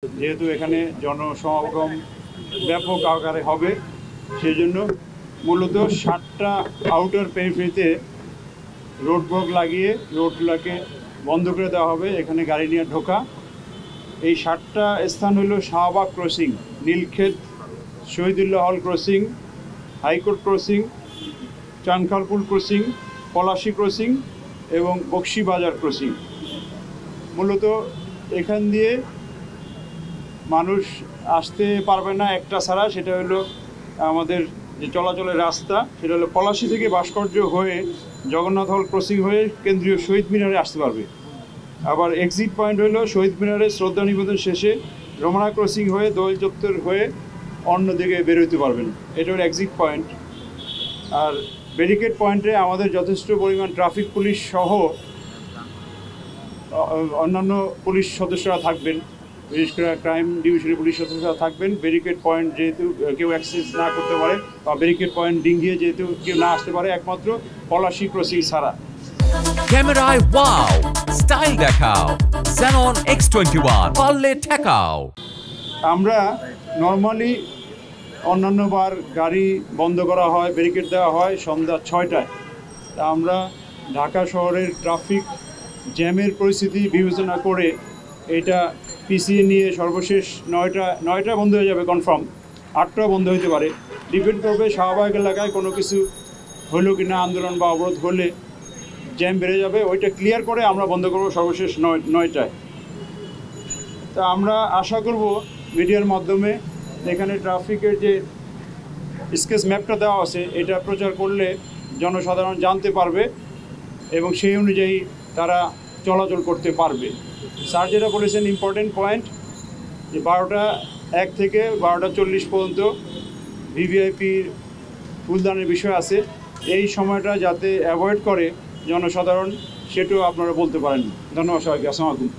যেহেতু এখানে জনসমাগম ব্যাপক আকারে হবে, সেজন্য মূলত 7টা আউটার পেরিফেরিতে রোড ব্লক লাগিয়ে রোডগুলোকে বন্ধ করে দেওয়া হবে, এখানে গাড়ি নিয়ে ঢোকা। এই 7টা স্থান হলো শাহবাগ ক্রসিং, নীলক্ষেত, শহীদুল্লাহ হল crossing, high court crossing, Chankharpul crossing, Palashi crossing এবং বক্সিবাজার ক্রসিং। মূলত এখান দিয়ে মানুষ আসতে পারবে না একটা ছাড়া, সেটা হলো আমাদের যে চলাচলের রাস্তা, সেটা হলো পলাশী থেকে ভাস্কর্য হয়ে জগন্নাথ হল ক্রসিং হয়ে কেন্দ্রীয় শহীদ মিনারে আসতে পারবে। আবার এক্সিট পয়েন্ট হলো শহীদ মিনারে শ্রদ্ধা নিবেদন শেষে রমনা ক্রসিং হয়ে দোল চত্বর হয়ে অন্যদিকে বেরোতে পারবেন। এটা হলো এক্সিট পয়েন্ট। আর ব্যারিকেড পয়েন্টে আমাদের যথেষ্ট পরিমাণ ট্রাফিক পুলিশ সহ অন্যান্য পুলিশ সদস্যরা থাকবেন, বিশেষ করে ক্রাইম ডিভিশনের পুলিশ সদস্যরা থাকবেন। ব্যারিকেড পয়েন্ট যেহেতু কেউ অ্যাক্সেস না করতে পারে বা ব্যারিকেড পয়েন্ট ডিঙ্গিয়ে যেহেতু কেউ না আসতে পারে, একমাত্র পলাশী ক্রসিং ছাড়া। ক্যামেরায় ওয়াও, স্টাইল দেখাও, Xenon X21 পারলে ঠেকাও। আমরা নর্মালি অন্যান্য বার গাড়ি বন্ধ করা হয়, ব্যারিকেড দেওয়া হয় সন্ধ্যা 6টায়। তা আমরা ঢাকা শহরের ট্রাফিক জ্যামের পরিস্থিতি বিবেচনা করে এটা পিছিয়ে নিয়ে সর্বশেষ 9টা বন্ধ হয়ে যাবে কনফার্ম, 8টা বন্ধ হতে পারে, ডিপেন্ড করবে শাহবাগ এলাকায় কোনো কিছু হলো কি না, আন্দোলন বা অবরোধ হলে জ্যাম বেড়ে যাবে, ওইটা ক্লিয়ার করে আমরা বন্ধ করবো সর্বশেষ 9টায়। তা আমরা আশা করব মিডিয়ার মাধ্যমে এখানে ট্রাফিকের যে স্কেচ ম্যাপটা দেওয়া আছে এটা প্রচার করলে জনসাধারণ জানতে পারবে এবং সেই অনুযায়ী তারা চলাচল করতে পারবে। স্যার যেটা বলেছেন ইম্পর্টেন্ট পয়েন্ট, যে 12টা 1 থেকে 12টা 40 পর্যন্ত ভিভিআইপির ফুলদানের বিষয় আছে, এই সময়টা যাতে অ্যাভয়েড করে জনসাধারণ, সেটাও আপনারা বলতে পারেন। ধন্যবাদ সবাইকে। আসসালামু আলাইকুম।